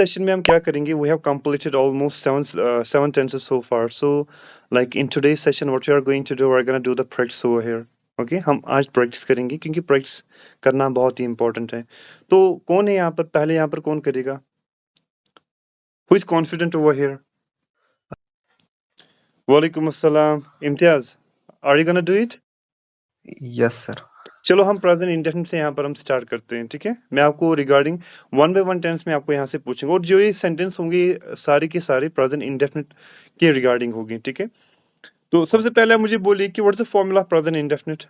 session में हम क्या करेंगे? We have completed almost seven tenses so far. So, like in today's session, what we are going to do, we're gonna do the practice over here. Okay, हम आज practice करेंगे क्योंकि practice करना बहुत ही इम्पोर्टेंट है। तो कौन है यहाँ पर? पहले यहाँ पर कौन करेगा? Who is confident over here? वालेकुम अस्सलाम। Imtiaz, are you gonna do it? Yes sir. चलो हम प्रेजेंट इंडेफिनिट से यहाँ पर हम स्टार्ट करते हैं, ठीक है? मैं आपको regarding one by one tense में आपको यहाँ से पूछूंगा और जो ये सेंटेंस होंगे सारे के सारे प्रेजेंट इंडेफिनिट के रिगार्डिंग होगी, ठीक है? तो सबसे पहले आप मुझे बोलिए कि what is the formula present indefinite?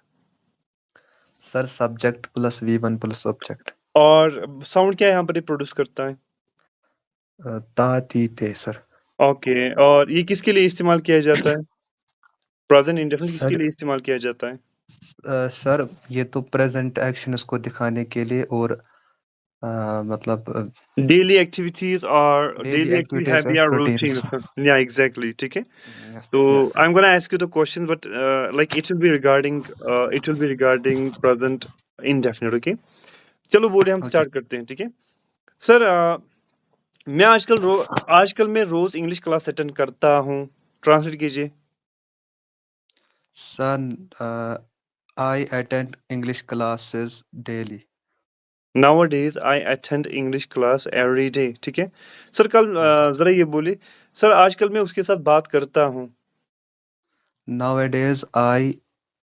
Sir subject plus V1 plus object. और साउंड क्या यहाँ पर प्रोड्यूस करता है? ता ती ते सर। ओके, और ये किसके लिए इस्तेमाल किया जाता है? प्रेजेंट इंडेफिनिट किसके सर लिए इस्तेमाल किया जाता है? सर ये तो प्रेजेंट एक्शंस को दिखाने के लिए और मतलब डेली एक्टिविटीज और daily daily activity activities have और या रूटीन्स। रूटीन। या एग्जैक्टली, ठीक है? Yes So yes I'm gonna ask you the question, but like it will be regarding present indefinite, okay? चलो बोले हम ओके स्टार्ट करते हैं, ठीक है? सर मैं आजकल मैं रोज इंग्लिश क्लास अटेंड करता हूँ। ट्रांसलेट कीजिए। Sir I attend English classes daily. Nowadays I attend English class every day, ठीक है? सर कल जरा ये बोलिए, सर आजकल मैं उसके साथ बात करता हूँ। Nowadays I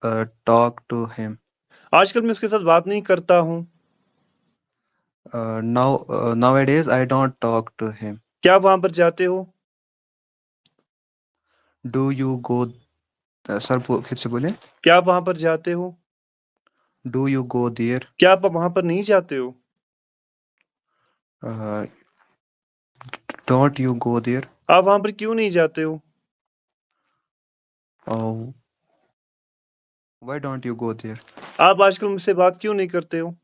talk to him. आजकल मैं उसके साथ बात नहीं करता हूँ। Nowadays I don't talk to him. क्या आप वहां पर जाते हो? डू यू गो सर फिर से बोले। क्या आप वहां पर जाते हो? Do you go there. क्या आप वहां पर नहीं जाते हो? Don't you go there. आप वहां पर क्यों नहीं जाते हो? Why don't you go there. आप आजकल मुझसे बात क्यों नहीं करते हो?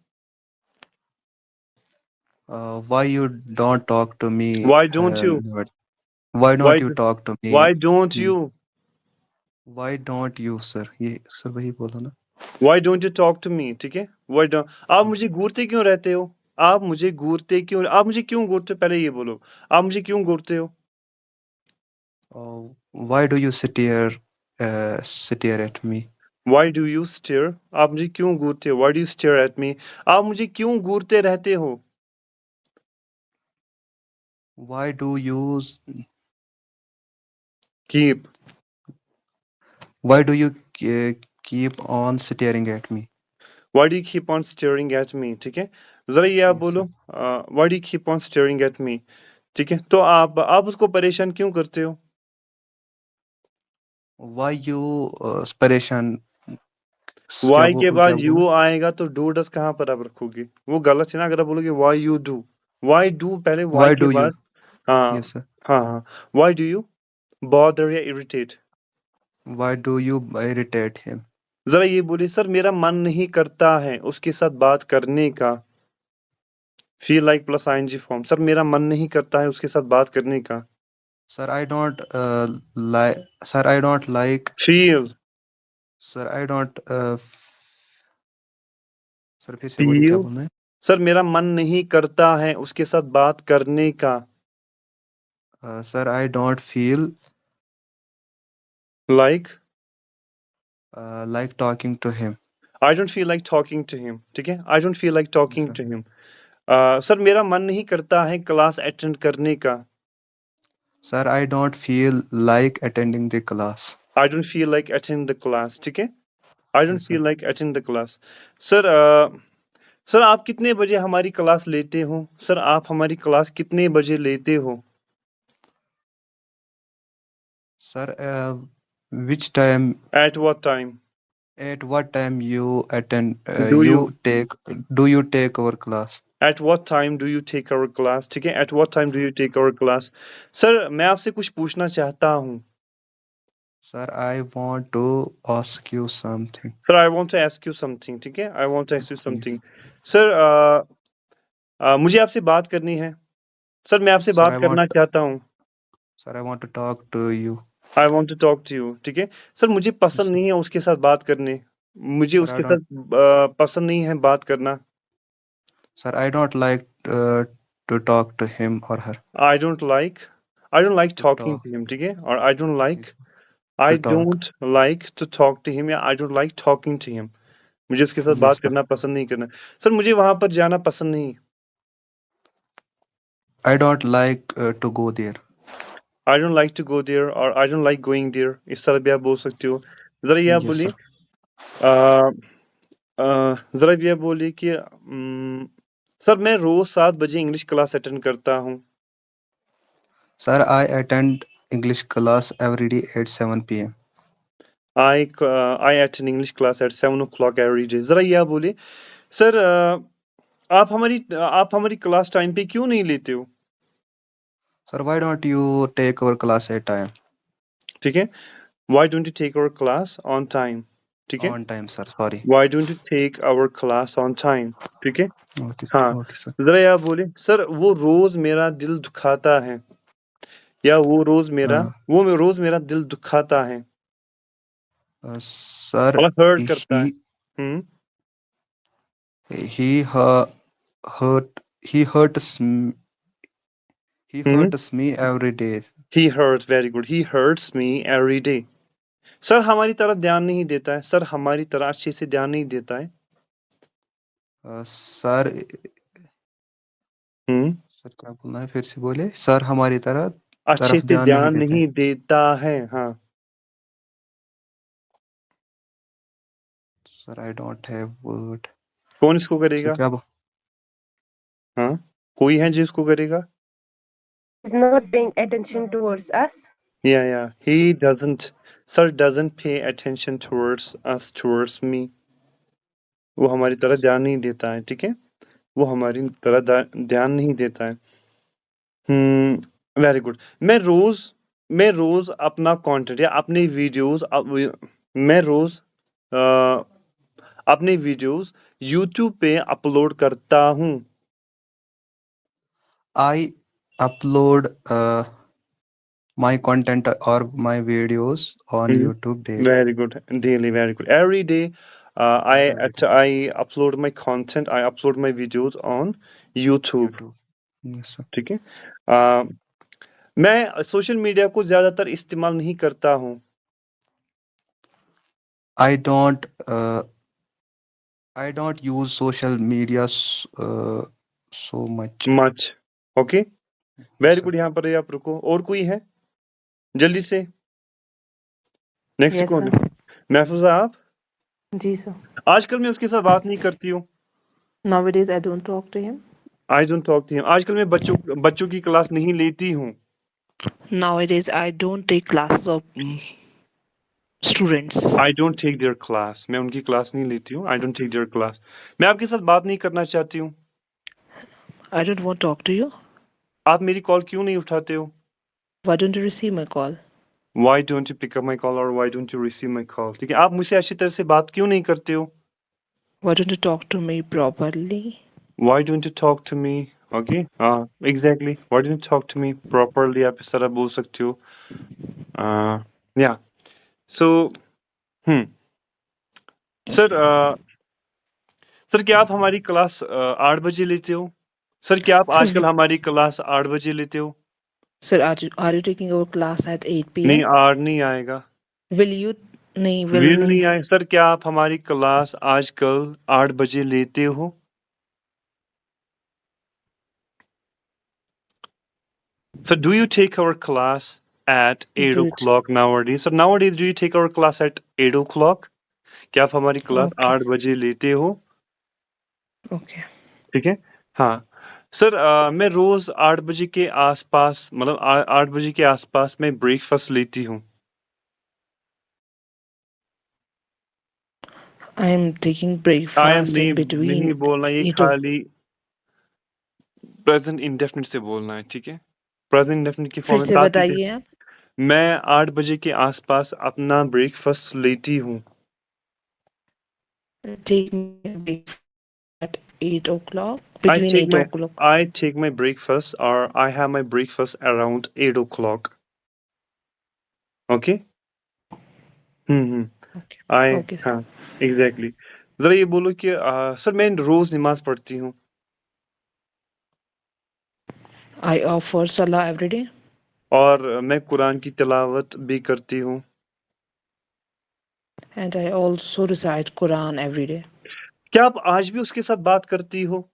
Why you don't talk to me. Why don't you? Why Why don't you do- talk to me. why don't you? Why don't you sir, ये सर वही बोलो ना। Why don't you talk to me, ठीक है? Why don't आप मुझे घूरते क्यों रहते हो? आप मुझे घूरते क्यों? आप मुझे क्यों घूरते हो? पहले ये बोलो, आप मुझे क्यों घूरते हो? Why do you stare at me. Why do you stare? आप मुझे क्यों घूरते हो? Why do you stare at me? आप मुझे क्यों घूरते रहते हो? Why do you Keep. Why do you keep on staring at me. Why do you keep on staring at me, ठीक है? जरा ये आप बोलो, Why do you keep on staring at me, ठीक है? तो आप उसको परेशान क्यों करते हो? व्हाई यू परेशान। वाई के क्या बाद बोला। यू आएगा तो डू डस कहाँ पर आप रखोगे? वो गलत है ना। अगर आप बोलोगे why you do, why do पहले वाई व्हाई के डू यू। बाद। हाँ यस सर। हाँ हाँ। वाई डू यू बॉदर या irritate? Why do you irritate him. जरा ये बोलिए, सर मेरा मन नहीं करता है उसके साथ बात करने का। Feel like plus ING form. Sir मेरा मन नहीं करता है उसके साथ बात करने का। Sir I don't like. Sir I don't like. Feel. Sir I don't. Sir फिर से बोलिए क्या फील। बोलना है। सर मेरा मन नहीं करता है उसके साथ बात करने का। Sir I don't feel like like talking to him. I don't feel like talking to him, ठीक है? I don't feel like talking sir to him. Sir मेरा मन नहीं करता है क्लास अटेंड करने का। Sir I don't feel like attending the class. I don't feel like attend the class, ठीक है? I don't yes feel sir. Like attend the class. Sir sir आप कितने बजे हमारी क्लास लेते हो? सर आप हमारी क्लास कितने बजे लेते हो? Sir which time at what time? at what time you attend do you do you take our class। At what time do you take our class, ठीक है? At what time do you take our class? Sir मैं आपसे कुछ पूछना चाहता हूँ। Sir I want to ask you something. Sir I want to ask you something, ठीक है? I want to ask you yes something. Sir मुझे आपसे बात करनी है। सर मैं आपसे सर बात करना चाहता हूँ। I want to talk to you. I want to talk to you, ठीक है? सर मुझे पसंद नहीं है उसके साथ बात करने। मुझे सर आई उसके डोंट। साथ पसंद नहीं है बात करना। Sir I don't like to talk to him or her. I don't like To talking talk. to him, ठीक है? और I don't like To talk. to talk to him या I don't like talking to him. मुझे उसके साथ Yes, बात sir. करना पसंद नहीं करना। सर मुझे वहाँ पर जाना पसंद नहीं। I don't like to go there. I don't like to go there और I don't like going there। इस तरह भी आप बोल सकते हो। ज़रा ये आप Yes, बोलिए sir. ज़रा ये बोलिए कि सर मैं रोज़ 7 बजे इंग्लिश क्लास अटेंड करता हूँ। Sir, I attend English class every day at 7 p.m. I attend English class at 7 o'clock every day। ज़रा ये आप बोलिए सर आप हमारी क्लास टाइम पे क्यों नहीं लेते हो? Sir, why don't you take our class at time? ठीक है? Why don't you take our class on time? ठीक है? On time, sir. Sorry. Why don't you take our class on time? ठीक है? Okay, हाँ, okay, sir. ज़रा ये आप बोलिए सर वो रोज़ मेरा दिल दुखाता है या वो रोज़ मेरा दिल दुखाता है Sir, मतलब हर्ट करता है। he hmm, he hu- hurt he hurts m- he hmm. hurts me every day. He hurts very good। He hurts me every day। Sir हमारी तरफ ध्यान नहीं देता है। सर हमारी तरह अच्छे से ध्यान नहीं देता है। सर हुँ, सर क्या बोलना है फिर से बोले सर हमारी अच्छे तरफ से ध्यान नहीं ध्यान देते। नहीं देता है। हाँ, sir I don't have word. कौन इसको सर करेगा? क्या हाँ, कोई है जो इसको करेगा? Is not paying attention towards us. Yeah, he doesn't sir doesn't pay attention towards us, towards me। वो हमारी तरह ध्यान नहीं देता है, ठीक है? वो हमारी तरह ध्यान नहीं देता है। Very good. मैं रोज़ अपना कंटेंट या अपने वीडियोज़ मैं रोज़ अ, अपने वीडियोज़ यूट्यूब पे अपलोड करता हूँ। I upload my content or my videos on Mhm. YouTube daily. Very good. Daily, very good। Every day, Every day. I upload my content, I upload my videos on YouTube। YouTube. Yes, sir. ठीक है? अ, मैं social media को ज़्यादातर इस्तेमाल नहीं करता हूँ। I don't uh, I don't use social media so much. Much. Okay? Yes, very sir. Good. यहाँ पर आप रुको। और कोई है? जल्दी से। नेक्स्ट Yes, कौन sir. है? महफूज़ा आप? जी sir. आजकल मैं उसके साथ बात नहीं करती हूँ। Nowadays I don't talk to him. I don't talk to him. आजकल मैं बच्चों की क्लास नहीं लेती हूँ। Nowadays, I don't take classes of students. I don't take their class. मैं उनकी क्लास नहीं लेती हूँ। I don't take their class. मैं आपके साथ बात नहीं करना चाहती हूँ। I don't want to talk to you. आप मेरी कॉल क्यों नहीं उठाते हो? Why don't you receive my call? Why don't you pick up my call और why don't you receive my call? ठीक है? आप मुझसे अच्छी तरह से बात क्यों नहीं करते हो? Why don't you talk to me properly? Why don't you talk to me? Okay? हाँ, exactly. Why don't you talk to me properly? आप इस तरह बोल सकते हो। या सो हुँ। सर सर क्या आप हमारी क्लास 8 बजे लेते हो? सर क्या आप Sir, आजकल हमारी क्लास 8 बजे लेते हो? sir, are you taking our class at 8 नहीं, p.m.? 8 नहीं आएगा। Will you? नहीं, will विल नहीं। नहीं आए। सर क्या आप हमारी क्लास आजकल 8 बजे लेते हो? So do you take our class at 8 Do it. o'clock nowadays? So nowadays do you take our class at 8 o'clock? क्या आप हमारी क्लास Okay. 8 बजे लेते हो? Okay. ठीक है? हाँ। सर मैं रोज़ 8 बजे के आस-पास मतलब 8 बजे के आस-पास मैं ब्रेकफ़ास्ट लेती हूँ। I am taking I am breakfast नहीं in between नहीं बोलना ये 8 खाली प्रेज़ेंट इंडेफ़िनिट से बोलना है, ठीक है? प्रेज़ेंट इंडेफ़िनिट की फिर फ़ॉर्म में से बात नहीं बताइए आप। मैं 8 बजे के आस-पास अपना ब्रेकफ़ास्ट लेती हूँ। Take my breakfast at 8 o'clock. I Between take 8 my o'clock. I take my breakfast or I have my breakfast around 8 o'clock। Okay? Okay. I Okay, sir. हाँ, एग्ज़ैक्टली। ज़रा ये बोलो कि सर मैं रोज़ नमाज़ पढ़ती हूँ। I offer salah every day. और मैं कुरान की तिलावत भी करती हूँ। And I also recite Quran every day. क्या आप आज भी उसके साथ बात करती हो?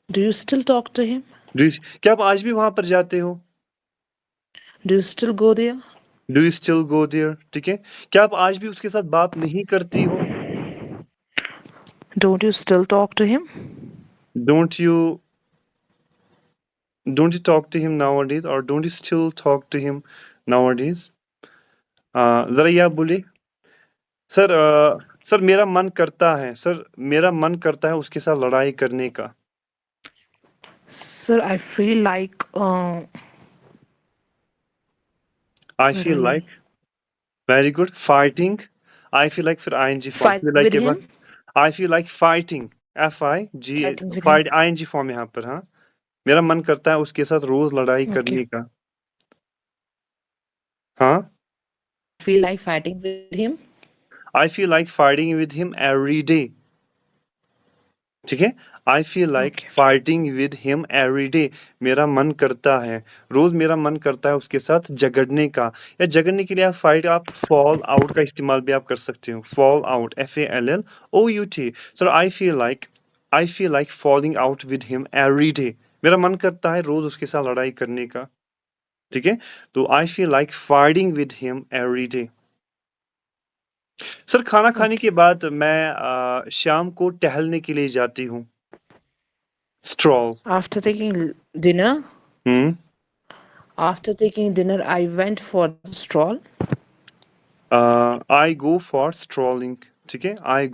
Do you still talk to him? क्या आप आज भी वहां पर जाते हो? Do you still go there? Do you still go there? ठीक है। क्या आप आज भी उसके साथ बात नहीं करती हो? Don't you still talk to him? Don't you talk to him nowadays और don't you still talk to him nowadays? जरा ये आप बोलिए। सर सर मेरा मन करता है, सर मेरा मन करता है उसके साथ लड़ाई करने का। Sir, I feel like I feel लड़ाई like, very good, fighting. I feel like फिर ING form, fight feel like with के him. बाद I feel like fighting, FIG, Fighting with him. Fight ING form यहाँ पर। हाँ, मेरा मन करता है उसके साथ रोज लड़ाई Okay. करने का। हाँ, Feel like fighting with him. I feel like fighting with him every day. ठीक है, आई feel like Okay. Fighting with him every day. मेरा मन करता है, रोज मेरा मन करता है उसके साथ झगड़ने का। या झगड़ने के लिए आप फाइट, आप फॉल आउट का इस्तेमाल भी आप कर सकते हो। Fall out, FALLOUT। Sir I feel like falling out with him every day. मेरा मन करता है रोज उसके साथ लड़ाई करने का। ठीक है, तो आई feel like fighting with him every day. Sir खाना खाने के बाद मैं शाम को टहलने के लिए जाती हूँ। Stroll. After taking dinner, hmm I went for the stroll. I go for strolling. ठीक है, आई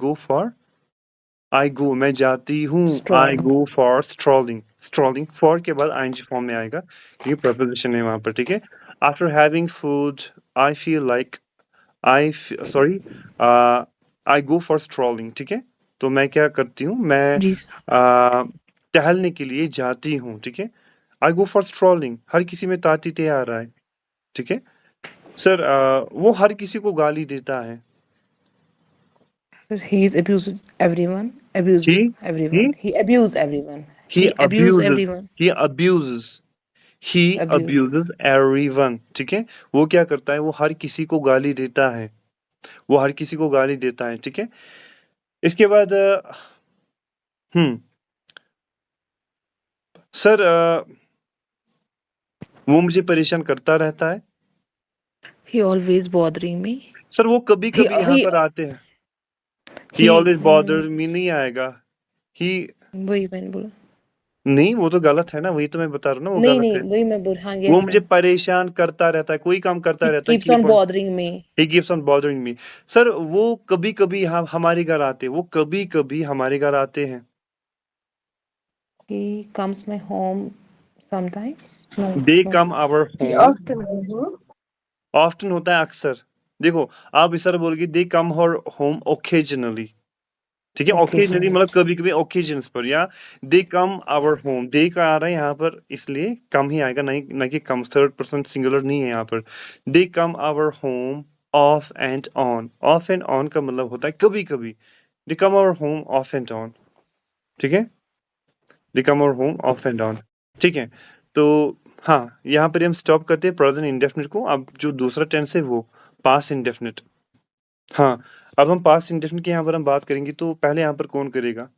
गो मैं जाती हूँ। आई Strolling. Go for strolling. Strolling for के बाद आईएनजी फॉर्म में आएगा क्योंकि प्रपोजिशन है वहां पर। ठीक है, after having food I feel like I go for strolling. ठीक है, तो मैं क्या करती हूँ, मैं जी sir. टहलने के लिए जाती हूँ। ठीक है, आई गो फॉर स्ट्रॉलिंग। हर किसी में ताती ते आ रहा है। ठीक है सर, वो हर किसी को गाली देता है। Sir, he is abused everyone. he Abused he everyone. He abused everyone. he He abused abuses everyone. he abuses he Abuse. abuses everyone। ठीक है, वो क्या करता है, वो हर किसी को गाली देता है। वो हर किसी को गाली देता है। ठीक है, इसके बाद सर वो मुझे परेशान करता रहता है। He always bothering me. Sir वो कभी He कभी यहाँ he पर आते हैं। he he. always bothers me नहीं आएगा। he वही मैंने बोला। नहीं, वो तो गलत है ना, वही तो मैं बता रहा हूँ ना, वो नहीं गलत है। नहीं वही मैं बोल हाँ वो yes मुझे sir. परेशान करता रहता है, कोई काम करता He रहता है, keeps keep on on, bothering me. He keeps on bothering me. Sir वो कभी कभी हमारे घर आते हैं, वो कभी कभी हमारे घर आते हैं। He comes my home sometime. No दे no. Come our He home. often. Often होता है अक्सर। देखो, आप इस तरह बोलोगे दे कम हर होम ओकेजनली। ठीक है, ओकेजनली Occasionally. मतलब कभी कभी ओकेजन्स पर, या दे कम आवर होम। दे का आ रहा है यहाँ पर, इसलिए कम ही आएगा, नहीं ना कि कम। थर्ड पर्सन सिंगुलर नहीं है यहाँ पर। They come our home off and on. Off and on का मतलब होता है कभी कभी। They come our home off and on. ठीक है, they come our home off and on. ठीक है, तो हाँ, यहाँ पर हम स्टॉप करते हैं प्रेजेंट इंडेफिनिट को। अब जो दूसरा टेंस है वो पास्ट इंडेफिनिट। हाँ, अब हम पास्ट इंडेफिनिट की यहाँ पर हम बात करेंगे, तो पहले यहाँ पर कौन करेगा?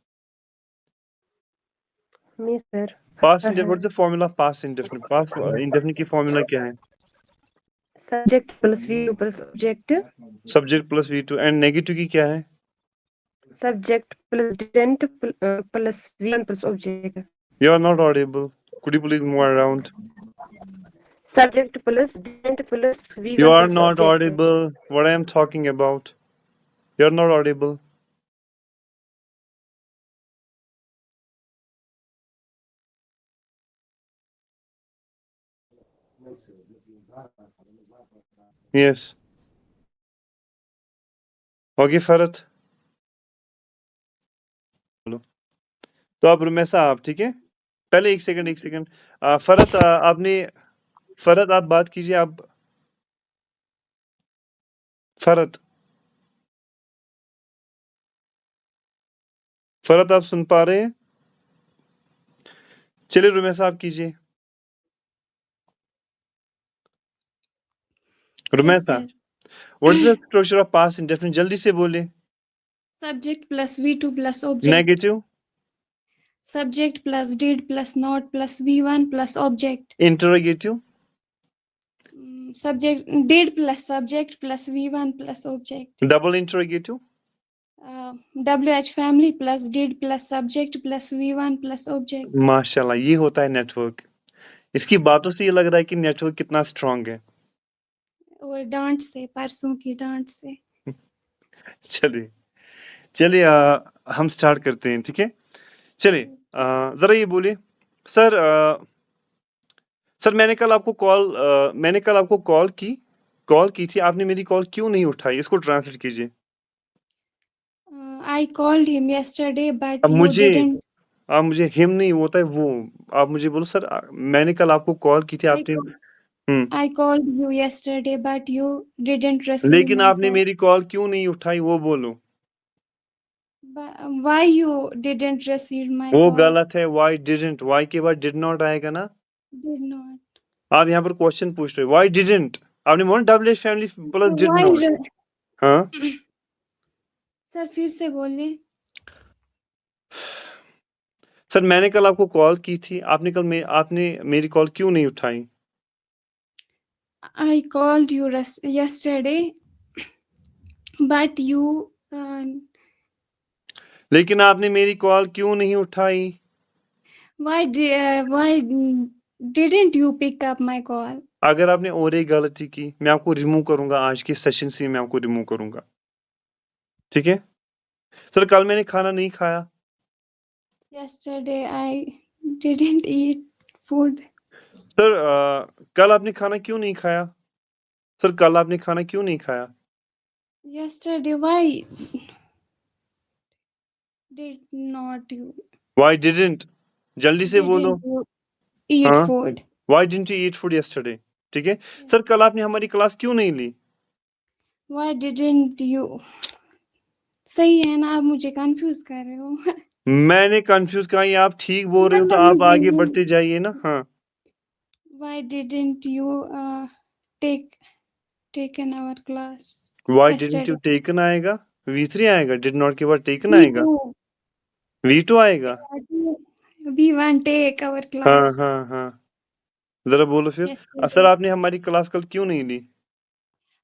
Me, sir. पास्ट अच्छा इंडेफिनिट, है। What's the formula of past indefinite? Past indefinite की फॉर्मूला क्या है? Subject plus VU plus object. Subject plus V2। And negative की क्या है? Subject plus didn't plus V1 plus object. You are not audible, could you please move around? Subject plus didn't plus you V1 are plus not object. Audible, what I am talking about, you are not audible. Yes, okay Farhat, तो अब रुमैसा आप, ठीक है? पहले एक second फरत, आपने, फरत आप बात कीजिए। आप फरत, फरत आप सुन पा रहे हैं? चलिए रुमैया साहब कीजिए। रुमैया Yes, साहब, sir. What is the structure of past indefinite? जल्दी से बोलिए। Subject plus V2 plus object. Negative, Subject plus did plus not plus V1 plus object. Interrogative, Subject did plus subject plus V1 plus object. Double interrogative, WH family plus did plus subject plus V1 plus object. माशाल्लाह, ये होता है network. इसकी बातों से ये लग रहा है कि नेटवर्क कितना स्ट्रांग है। और डांट से, परसों की डांट से। चलिए चलिए हम स्टार्ट करते हैं, ठीक है। चलिए जरा ये बोलिए सर, सर मैंने कल आपको कॉल की थी, आपने मेरी कॉल क्यों नहीं उठाई? इसको ट्रांसलेट कीजिए। I called him yesterday but अब you मुझे didn't. आप मुझे हिम नहीं होता है वो, आप मुझे बोलो सर मैंने कल आपको कॉल की थी, आपने I called you yesterday but you didn't receive लेकिन my आपने call. मेरी कॉल क्यों नहीं उठाई वो बोलो। Why you didn't receive my वो call? गलत है। वाई डिडंट, वाई के बाद डिड नॉट आएगा ना। Did not. आप यहाँ पर क्वेश्चन पूछ रहे हो वाई डिडंट, आपने बोला W family plus did Why not. re- हाँ सर फिर से बोलिए। सर मैंने कल आपको कॉल की थी, आपने मेरी कॉल क्यों नहीं उठाई? I called you yesterday but you लेकिन आपने मेरी कॉल क्यों नहीं उठाई? why didn't you pick up my call? अगर आपने और एक गलती की मैं आपको रिमूव करूंगा, आज के सेशन से मैं आपको रिमूव करूंगा, ठीक है। सर कल मैंने खाना नहीं खाया। Yesterday I didn't eat food. Sir कल आपने खाना क्यों नहीं खाया? सर कल आपने खाना क्यों नहीं खाया? Yesterday why did not you Y didn't, जल्दी से बोलो। didn't you eat हाँ? food? Y didn't you eat food yesterday? ठीक है। सर कल आपने हमारी क्लास क्यों नहीं ली? Why didn't you? सही है ना, आप मुझे कंफ्यूज कर रहे हो। मैंने कंफ्यूज कहा, ये आप ठीक बोल रहे हो तो आप आगे बढ़ते जाइए ना। हाँ Why didn't you taken our class? Y didn't you taken आएगा, V3 आएगा, डिड नॉट के बाद टेकन आएगा, V2 आएगा। V1 take our हाँ class. हाँ हाँ, जरा बोलो फिर। Yesterday. सर आपने हमारी क्लास कल क्यों नहीं ली?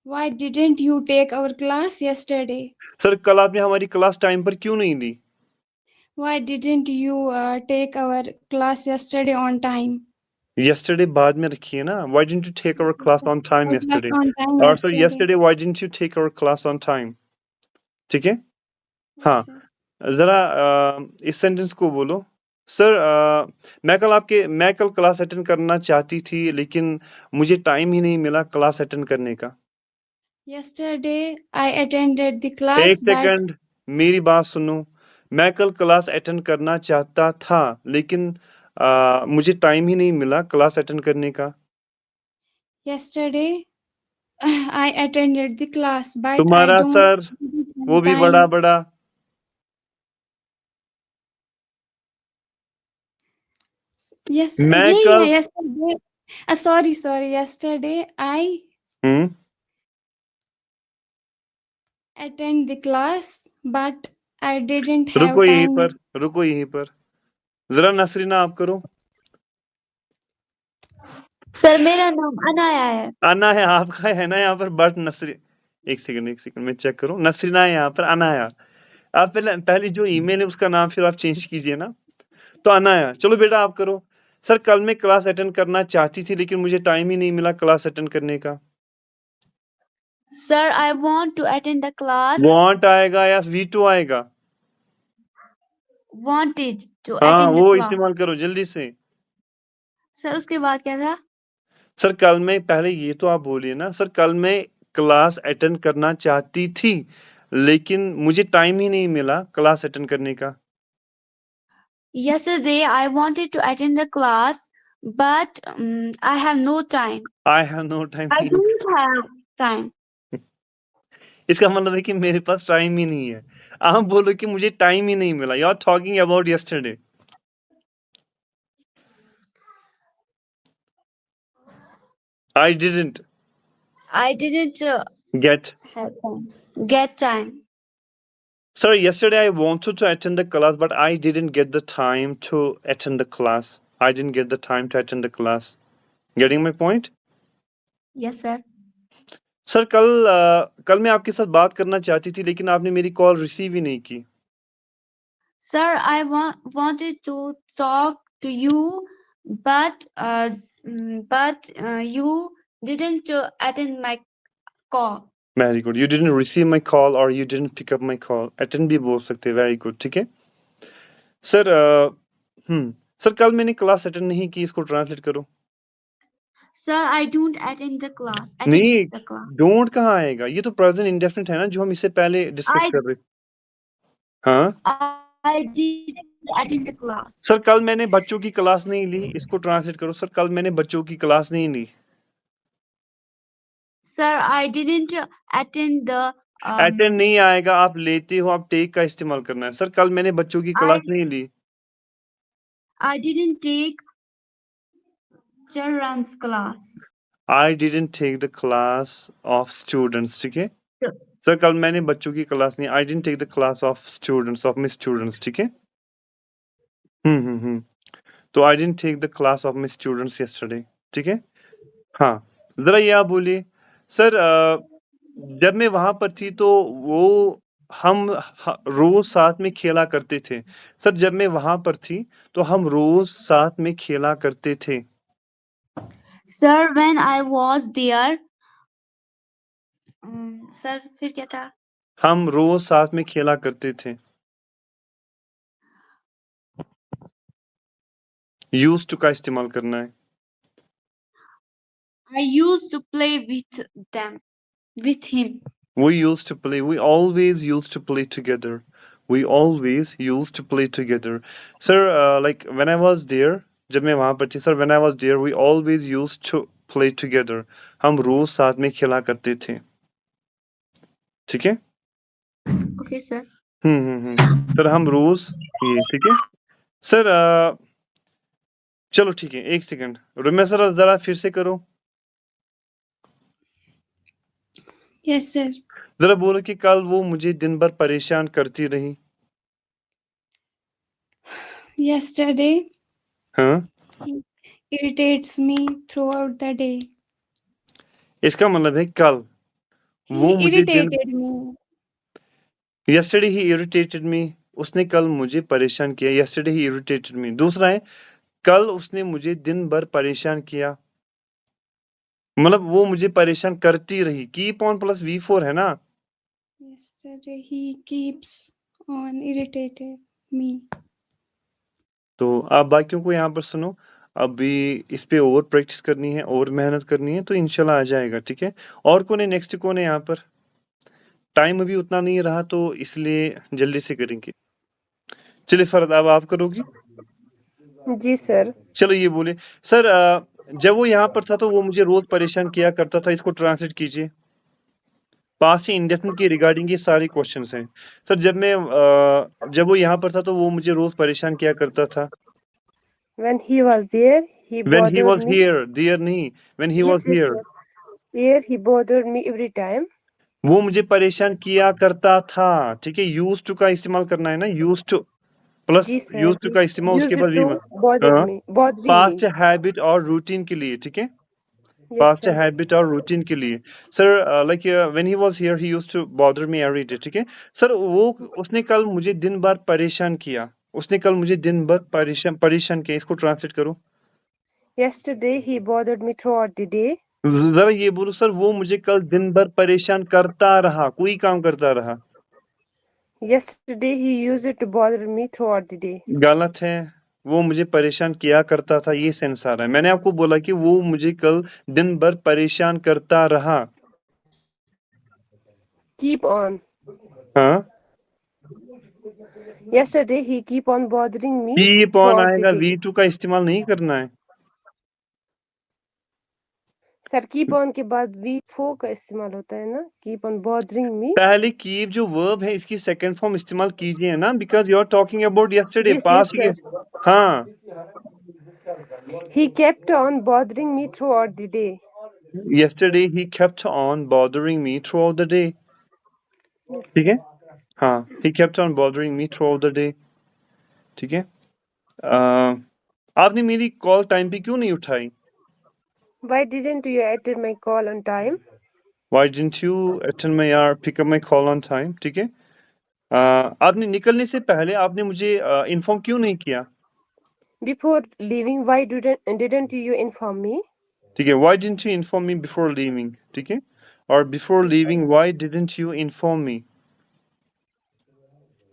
Why didn't you take our class yesterday? सर कल आपने हमारी क्लास टाइम पर क्यों नहीं ली? Why didn't you take our class yesterday on time? Yesterday बाद में रखिए ना। Why didn't you take our class on time Our class yesterday? on time और sir yesterday. Yesterday why didn't you take our class on time? ठीक है। Yes, हाँ sir. जरा इस सेंटेंस को बोलो। सर मैं कल क्लास अटेंड करना चाहती थी लेकिन मुझे टाइम ही नहीं मिला क्लास अटेंड करने का। Yesterday I attended the class. एक but सेकंड, मेरी बात सुनो। मैं कल क्लास अटेंड करना चाहता था लेकिन मुझे टाइम ही नहीं मिला क्लास अटेंड करने का। yesterday I attended the class, but तुम्हारा I don't sir didn't have वो भी time. बड़ा बड़ा। Yes, मैं यही कल है yesterday. Sorry. Yesterday I attend the class, but I didn't have रुको यहीं time. पर, रुको यहीं पर। जरा नसरीना आप करो। सर मेरा नाम अनाया है। आना है आपका है ना यहाँ पर, बट नसरी एक सेकंड मैं चेक करूँ। नसरीना है यहाँ पर, अनाया। आप पहले जो ईमेल है उसका नाम फिर आप चेंज कीजिए ना। तो अनाया, चलो बेटा आप करो। सर कल मैं क्लास अटेंड करना चाहती थी लेकिन मुझे टाइम ही नहीं मिला क्लास अटेंड करने का। Sir I want to attend the class. Want आएगा या V2 आएगा? वांटेड टू हाँ अटेंड द वो क्लास। इस्तेमाल करो जल्दी से। सर उसके बाद क्या था? सर कल मैं, पहले ये तो आप बोलिए ना। सर कल मैं क्लास अटेंड करना चाहती थी लेकिन मुझे टाइम ही नहीं मिला क्लास अटेंड करने का। Yesterday I wanted to attend the class, but I have no time. I have no time. I don't have time. इसका मतलब है कि मेरे पास टाइम ही नहीं है। आप बोलो कि मुझे टाइम ही नहीं मिला। You are talking about yesterday. I didn't I didn't get. have time. Get time. Sir, yesterday I wanted to attend the class, but I didn't get the time to attend the class. I didn't get the time to attend the class. Getting my point? Yes, sir. Sir कल मैं आपके साथ बात करना चाहती थी, लेकिन आपने मेरी कॉल रिसीव ही नहीं की. Sir, I wanted to talk to you, but you didn't attend my call. Very good. You didn't receive my call और you didn't pick up my call. Attend भी बोल सकते हैं. Very good. ठीक है sir. Sir कल मैंने class attend नहीं की, इसको ट्रांसलेट करो. Sir, I don't attend the class. नहीं, Attend the class. डोंट कहाँ आएगा? ये तो प्रेजेंट इंडेफिनिट है ना, जो हम इससे पहले डिस्कस I- कर रहे थे. हाँ I didn't attend the class. Sir, कल मैंने बच्चों की क्लास नहीं ली. इसको ट्रांसलेट करो. सर कल मैंने बच्चों की क्लास नहीं ली. Sir, I didn't attend the. Attend नहीं आएगा, आप लेते हो, आप टेक का इस्तेमाल करना है. सर कल मैंने बच्चों की क्लास नहीं ली. I didn't take children's class. I didn't take the class of students. ठीक है Sure. सर, कल मैंने बच्चों की क्लास नहीं. I didn't take the class of students, of my students. ठीक है. तो I didn't take the class of my students yesterday. ठीक है. हाँ, जरा ये आप बोलिए. सर जब मैं वहां पर थी तो वो हम रोज साथ में खेला करते थे. सर जब मैं वहां पर थी तो हम रोज साथ में खेला करते थे. Sir, when I was there. Sir, फिर क्या था? हम रोज साथ में खेला करते थे. यूज टू का इस्तेमाल करना है. I used to play with them, with him. We used to play. We always used to play together. We always used to play together. Sir, like when I was there, जब मैं वहां पर थी, sir, when I was there, we always used to play together. हम रोज साथ में खेला करते थे. ठीक है. Okay, sir. सर हम रोज ये. ठीक है सर. चलो ठीक है, एक सेकंड. रुमै सर जरा फिर से करो. Yes, sir. जरा बोलो कि कल वो मुझे दिन भर परेशान करती रही. Yesterday हाँ, irritates me throughout the day. इसका मतलब है कल वो He मुझे दिन. irritated me. Yesterday he irritated me. उसने कल मुझे परेशान किया. Yesterday he irritated me. दूसरा है कल उसने मुझे दिन भर परेशान किया. मतलब वो मुझे परेशान करती रही. कीप ऑन प्लस V4 है ना. Yesterday he keeps on irritated me. तो आप बाकियों को यहाँ पर सुनो. अभी इस पे और प्रैक्टिस करनी है और मेहनत करनी है, तो इंशाल्लाह आ जाएगा. ठीक है. और कौन है, नेक्स्ट कौन है यहाँ पर? टाइम अभी उतना नहीं रहा तो इसलिए जल्दी से करेंगे. चलिए फरद, अब आप करोगी. जी सर. चलो ये बोले. सर जब वो यहाँ पर था तो वो मुझे रोज परेशान किया करता था. इसको ट्रांसलेट कीजिए. पास्ट इंडेफिनिट के रिगार्डिंग ये सारे क्वेश्चंस हैं. सर जब वो यहाँ पर था तो वो मुझे रोज परेशान किया करता था. When he was there, he When he bothered was me. here, there नहीं. When he was Yes, here, sir. There he bothered me every time. वो मुझे परेशान किया करता था. ठीक है. यूज टू का इस्तेमाल करना है ना. यूज टू प्लस जी सर. यूज टू का इस्तेमाल उसके Used बाद to bother हाँ. me, bothering past me. Habit और रूटीन के लिए. ठीक है. Yes, past sir. हैबिट और रूटीन के लिए. Sir like when he was here he used to bother me every day. ठीक है. सर वो उसने कल मुझे दिन भर परेशान किया. उसने कल मुझे दिन भर परेशान किया. इसको ट्रांसलेट करो. Yesterday he bothered me throughout the day. जरा ये बोलो. सर वो मुझे कल दिन भर परेशान करता रहा. कोई काम करता रहा. Yesterday he used to bother me throughout the day. गलत है. वो मुझे परेशान किया करता था. ये सेंस आ रहा है. मैंने आपको बोला कि वो मुझे कल दिन भर परेशान करता रहा. Keep on. हाँ. Yesterday he keep on bothering me keep on throughout आएगा. the day. V2 का इस्तेमाल नहीं करना है. सर keep on के बाद V4 का इस्तेमाल होता है ना. Keep on bothering me. पहले कीप जो वर्ब है इसकी सेकंड फॉर्म इस्तेमाल कीजिए ना. Because you are talking about yesterday. Yes, past yes, के. हाँ. He kept on bothering me throughout the day. yesterday he kept on bothering me throughout the day. ठीक है, हाँ, he kept on bothering me throughout the day. ठीक है, आपने मेरी call time पे क्यों नहीं उठाई? Why didn't you attend my call on time? Why didn't you attend my or pick up my call on time? ठीक है, आपने निकलने से पहले आपने मुझे इन्फॉर्म क्यों नहीं किया? Before leaving, why didn't you inform me? ठीक है, why didn't you inform me before leaving? ठीक है, और before leaving why didn't you inform me?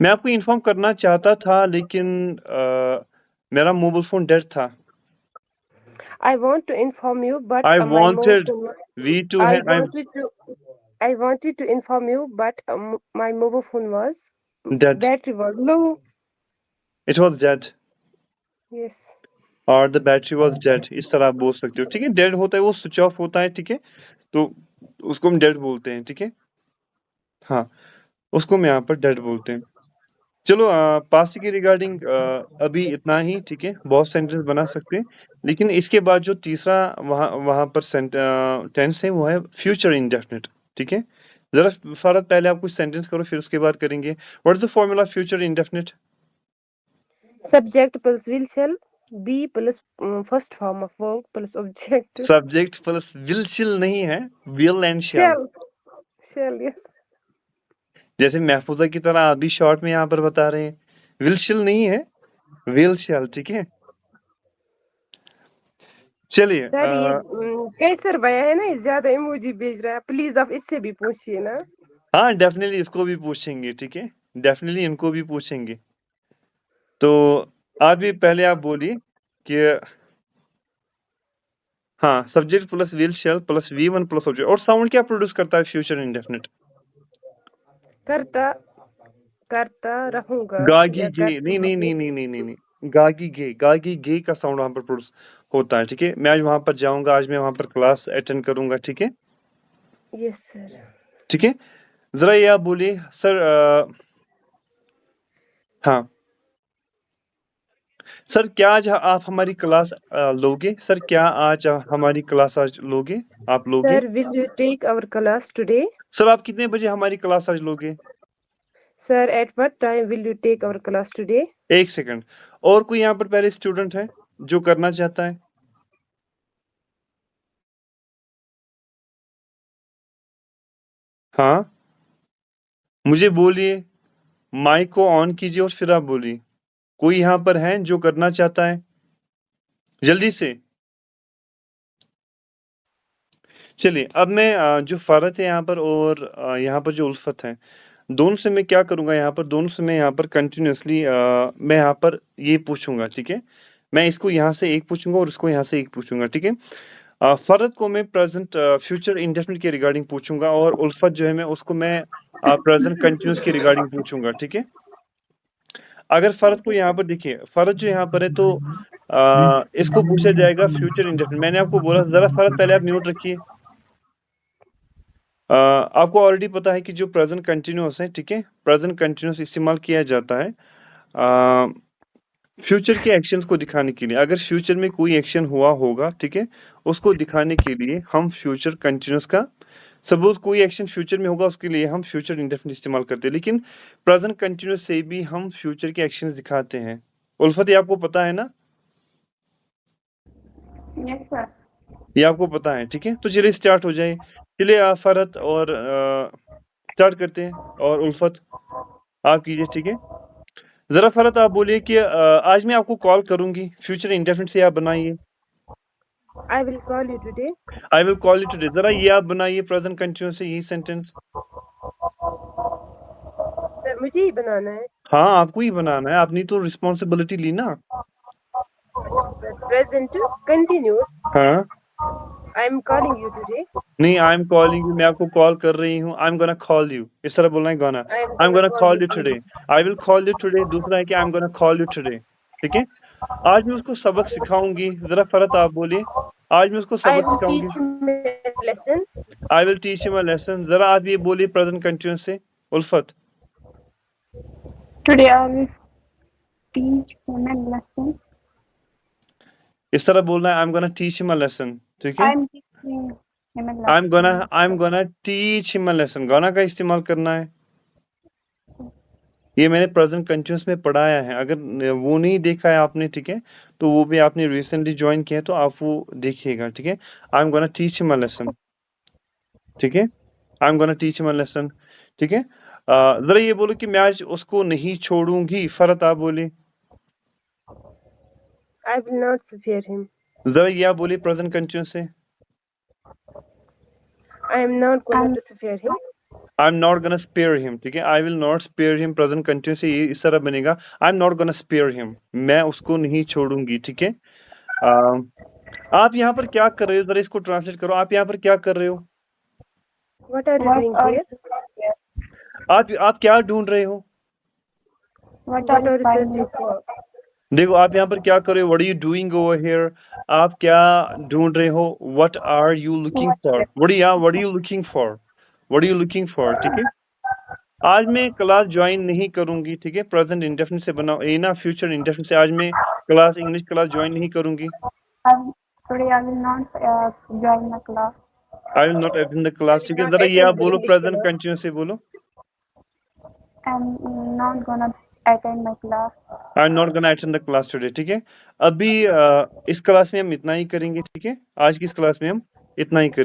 मैं आपको इन्फॉर्म करना चाहता था लेकिन मेरा मोबाइल फोन डेड था. I want to inform you, but I my mobile wanted phone. we to I have wanted to inform you, but my mobile phone was dead. battery was low. It was dead. Yes. और the battery was dead. इस तरह आप बोल सकते हो. ठीक है, dead होता है वो स्विच ऑफ होता है. ठीक है, तो उसको हम डेड बोलते हैं. ठीक है, हाँ, उसको हम यहाँ पर डेड बोलते हैं. चलो, पास्ट के रिगार्डिंग अभी इतना ही. ठीक है, बहुत सेंटेंस बना सकते हैं, लेकिन इसके बाद जो तीसरा वहाँ पर टेंस है वो है फ्यूचर इंडेफिनिट. ठीक है, जरा फरत पहले आप कुछ सेंटेंस करो, फिर उसके बाद करेंगे. What is the formula future indefinite? Subject plus will shall, be plus first form of verb plus object. Subject plus will शिल नहीं है, will and shall. Shall, yes. जैसे महफूजा की तरह आप भी शॉर्ट में यहाँ पर बता रहे हैं, विल शिल नहीं है, विल शैल. ठीक है, चलिए. सर ये कैसर भैया है ना, ये ज्यादा इमोजी भेज रहा है, प्लीज आप इससे भी पूछिए ना. हाँ, डेफिनेटली इसको भी पूछेंगे. ठीक है, डेफिनेटली इनको भी पूछेंगे. तो आज भी पहले आप बोलिए कि हाँ, subject plus will shell plus V1 plus object. और साउंड क्या प्रोड्यूस करता है फ्यूचर इंडेफिनिट? करता रहूंगा. गागी या गे. करती नहीं, रहूंगी. गागी गे का साउंड वहां पर प्रोड्यूस होता है. ठीक है, मैं आज वहां पर जाऊंगा, आज मैं वहां पर क्लास अटेंड करूंगा. ठीक है, यस सर. ठीक है, जरा ये आप बोलिए सर. हाँ सर, क्या आज आप हमारी क्लास लोगे? सर, क्या आज हमारी क्लास आज लोगे? आप लोगे? Sir will you take our class today? Sir, आप कितने बजे हमारी क्लास आज लोगे? Sir at what time will you take our class today? एक सेकंड. और कोई यहाँ पर पहले स्टूडेंट है जो करना चाहता है? हाँ, मुझे बोलिए, माइक को ऑन कीजिए और फिर आप बोलिए. कोई यहाँ पर है जो करना चाहता है? जल्दी से. चलिए, अब मैं जो फरत है यहाँ पर और यहाँ पर जो उल्फत है, दोनों से मैं क्या करूँगा यहाँ पर, दोनों से मैं यहाँ पर कंटिन्यूसली मैं यहाँ पर ये पूछूंगा. ठीक है, मैं इसको यहाँ से एक पूछूंगा और इसको यहाँ से एक पूछूंगा. ठीक है, फरत को मैं प्रेजेंट फ्यूचर इंडेफिनिट के रिगार्डिंग पूछूंगा और उल्फत जो है मैं उसको मैं प्रेजेंट कंटिन्यूस के रिगार्डिंग पूछूंगा. ठीक है, अगर फरत को यहाँ पर देखिए, फरत जो यहाँ पर है तो इसको पूछा जाएगा फ्यूचर इंडेफिनिट. मैंने आपको बोला, जरा फरत पहले आप म्यूट रखिए. आपको ऑलरेडी पता है कि जो प्रेजेंट कंटिन्यूस है, ठीक है, प्रेजेंट कंटिन्यूस इस्तेमाल किया जाता है फ्यूचर के एक्शंस को दिखाने के लिए. अगर फ्यूचर में कोई एक्शन हुआ होगा, ठीक है, उसको दिखाने के लिए हम फ्यूचर कंटिन्यूस का, सपोज कोई एक्शन फ्यूचर में होगा उसके लिए हम फ्यूचर इंडेफिनिट इस्तेमाल करते हैं. लेकिन प्रेजेंट कंटिन्यूस से भी हम फ्यूचर के एक्शंस दिखाते हैं. उल्फत, ये आपको पता है ना? Yes sir. ये आपको पता है. ठीक है, तो चलिए स्टार्ट हो जाए. चलिए फरत और स्टार्ट करते हैं. और उल्फत आप कीजिए. ठीक है, जरा फरत आप बोलिए कि आज मैं आपको कॉल करूंगी, फ्यूचर इंडेफिनिट से आप बनाइए. I will call you today. I will call you today. जरा ये आप बनाइए प्रेजेंट कंटिन्यूस से यही सेंटेंस. सर मुझे ही बनाना है. हाँ, आपको ही बनाना है, आपने तो रिस्पॉन्सिबिलिटी ली ना. Present continue. हाँ, I am calling you today. नहीं, आई एम कॉलिंग यू, मैं आपको कॉल कर रही हूँ. I am gonna call you, इस तरह बोलना है गाना. I am gonna call you today. I will call you today दूसरा है कि I am gonna call you today. ठीक है, आज मैं उसको सबक सिखाऊंगी. जरा फरत आप बोलिए, आज मैं उसको आई सबक विल सिखाऊंगी. Teach lesson. I will teach him a lesson. जरा आप ये बोलिए प्रेजेंट कंटिन्यूस से. उल्फत, Today I will teach him a lesson. इस तरह बोलना है, I am gonna teach him a lesson. ठीक है, I'm teaching him a I'm gonna lesson. I'm gonna teach him a lesson. gonna का इस्तेमाल करना है। ये मैंने प्रेजेंट कंटिन्यूअस में पढ़ाया है। अगर वो नहीं देखा है आपने, ठीक है, तो वो भी आपने रिसेंटली ज्वाइन किया है तो आप वो देखिएगा, ठीक है। I am gonna teach him a lesson, ठीक है। I am gonna teach him a lesson, ठीक है। जरा ये बोलो कि मैं आज उसको नहीं छोड़ूंगी। फरत आप बोले। I will not spare him. जरा ये आप बोलिए प्रेजेंट कंटिन्यूअस से। I am not going I'm to spare him. I am not gonna spare him, ठीक है। I will not spare him present continuous से ये इस तरह बनेगा, I am not gonna spare him, मैं उसको नहीं छोड़ूंगी, ठीक है। आप यहाँ पर क्या कर रहे हो, जरा इसको ट्रांसलेट करो। आप यहाँ पर क्या कर रहे हो? What are you what doing are here? आप क्या ढूंढ रहे हो? what What are are you you finding? searching for? देखो आप यहाँ पर क्या कर रहे हो, what are you doing over here. आप क्या ढूंढ रहे हो, what are you looking for. What are you looking for, what are you looking for, ठीक है। आज मैं क्लास ज्वाइन नहीं करूंगी, ठीक है। प्रेजेंट इंडेफिनिट से बनाओ, ए ना फ्यूचर इंडेफिनिट से। आज मैं क्लास इंग्लिश क्लास ज्वाइन नहीं करूंगी। Today I will not join the class. I will not attend the class, ठीक है। Not जरा ये आप attend बोलो, English प्रेजेंट class. कंटिन्यूअस से बोलो। I'm not gonna attend my class. I am not gonna attend the class today, ठीक है। अभी इस क्लास में हम इतना ही करेंगे, ठीक है। आज की इस क्लास में हम इतना ही करेंगे।